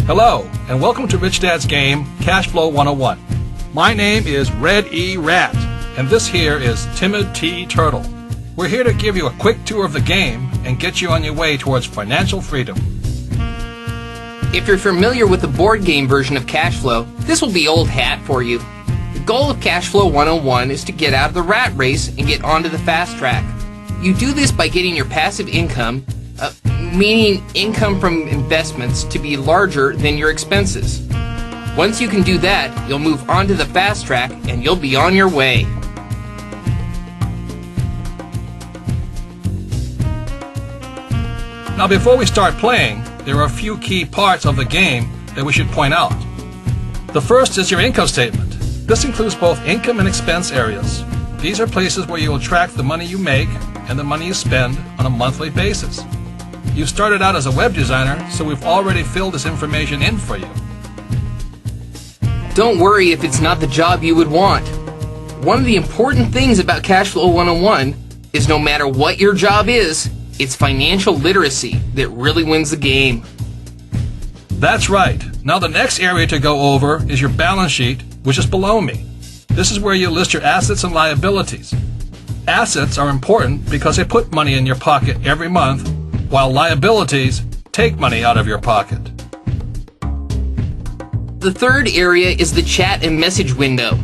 Hello, and welcome to Rich Dad's game, CASHFLOW 101. My name is Red E. Rat, and this here is Timid T. Turtle. We're here to give you a quick tour of the game and get you on your way towards financial freedom. If you're familiar with the board game version of CASHFLOW, this will be old hat for you. The goal of CASHFLOW 101 is to get out of the rat race and get onto the fast track. You do this by getting your passive income, meaning income from investments, to be larger than your expenses. Once you can do that, you'll move on to the fast track and you'll be on your way. Now before we start playing, there are a few key parts of the game that we should point out. The first is your income statement. This includes both income and expense areas. These are places where you will track the money you make and the money you spend on a monthly basis. You started out as a web designer, so we've already filled this information in for you. Don't worry if it's not the job you would want. One of the important things about CASHFLOW 101 is no matter what your job is, it's financial literacy that really wins the game. That's right. Now the next area to go over is your balance sheet, which is below me. This is where you list your assets and liabilities. Assets are important because they put money in your pocket every month, while liabilities take money out of your pocket. The third area is the chat and message window.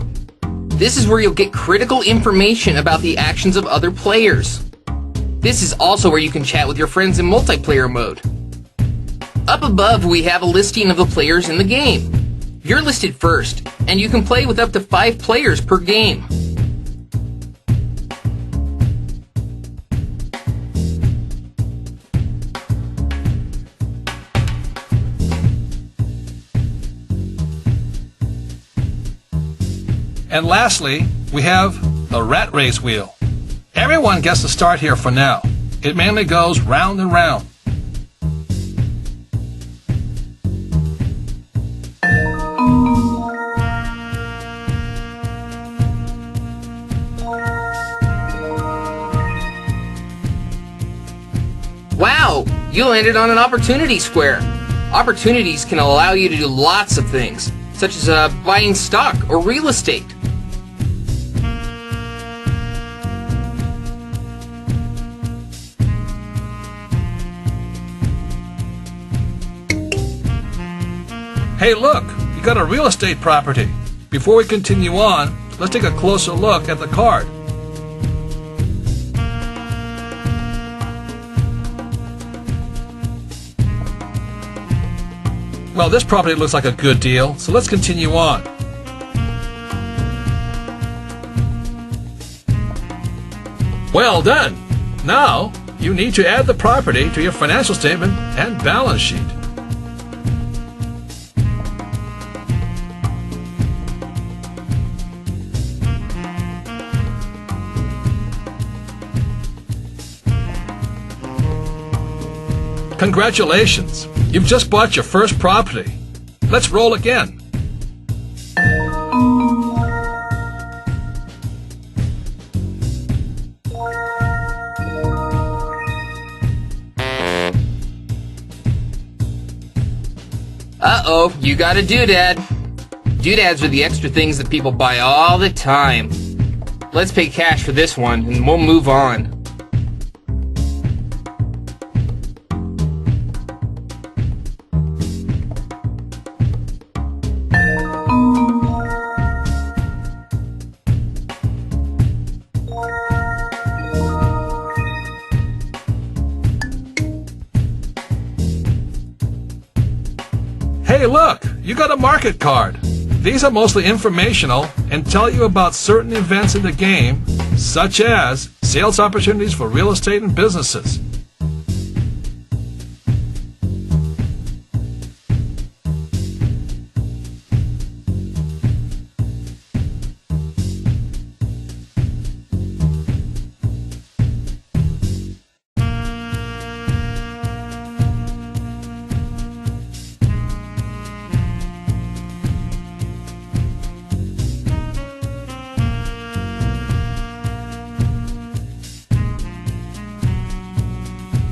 This is where you'll get critical information about the actions of other players. This is also where you can chat with your friends in multiplayer mode. Up above, we have a listing of the players in the game. You're listed first, and you can play with up to 5 players per game. And lastly, we have the rat race wheel. Everyone gets to start here for now. It mainly goes round and round. Wow! You landed on an opportunity square. Opportunities can allow you to do lots of things, such as buying stock or real estate. Hey look, you got a real estate property. Before we continue on, let's take a closer look at the card. Well, this property looks like a good deal, so let's continue on. Well done! Now, you need to add the property to your financial statement and balance sheet. Congratulations! You've just bought your first property. Let's roll again. Uh-oh, you got a doodad. Doodads are the extra things that people buy all the time. Let's pay cash for this one, and we'll move on. Hey look, you got a market card. These are mostly informational and tell you about certain events in the game, such as sales opportunities for real estate and businesses.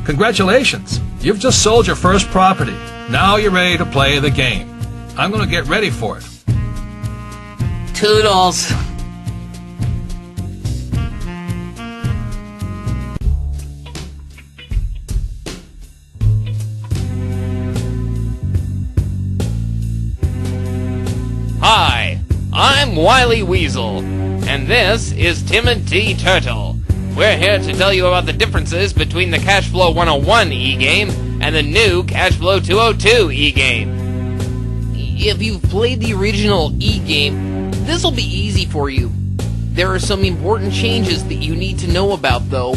Congratulations! You've just sold your first property. Now you're ready to play the game. I'm going to get ready for it. Toodles. Hi, I'm Wily Weasel, and this is Timothy Turtle. We're here to tell you about the differences between the CASHFLOW 101 e-game and the new CASHFLOW 202 e-game. If you've played the original e-game, this'll be easy for you. There are some important changes that you need to know about, though.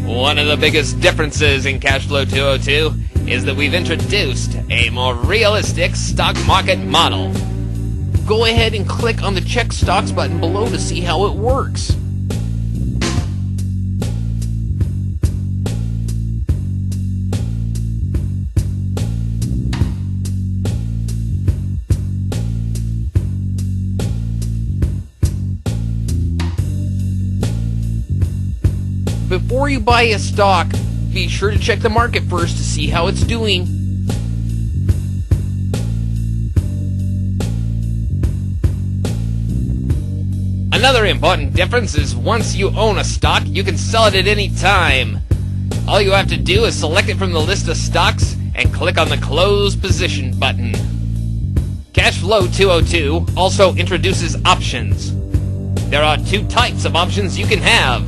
One of the biggest differences in CASHFLOW 202 is that we've introduced a more realistic stock market model. Go ahead and click on the Check Stocks button below to see how it works. Before you buy a stock, be sure to check the market first to see how it's doing. Another important difference is once you own a stock, you can sell it at any time. All you have to do is select it from the list of stocks and click on the Close Position button. CASHFLOW 202 also introduces options. There are two types of options you can have.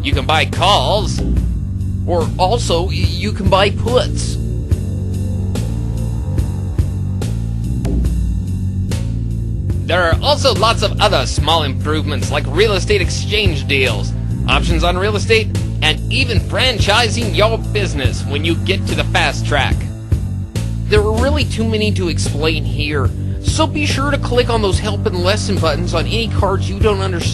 You can buy calls, Or also, you can buy puts. There are also lots of other small improvements like real estate exchange deals, options on real estate, and even franchising your business when you get to the fast track. There are really too many to explain here, so be sure to click on those help and lesson buttons on any cards you don't understand.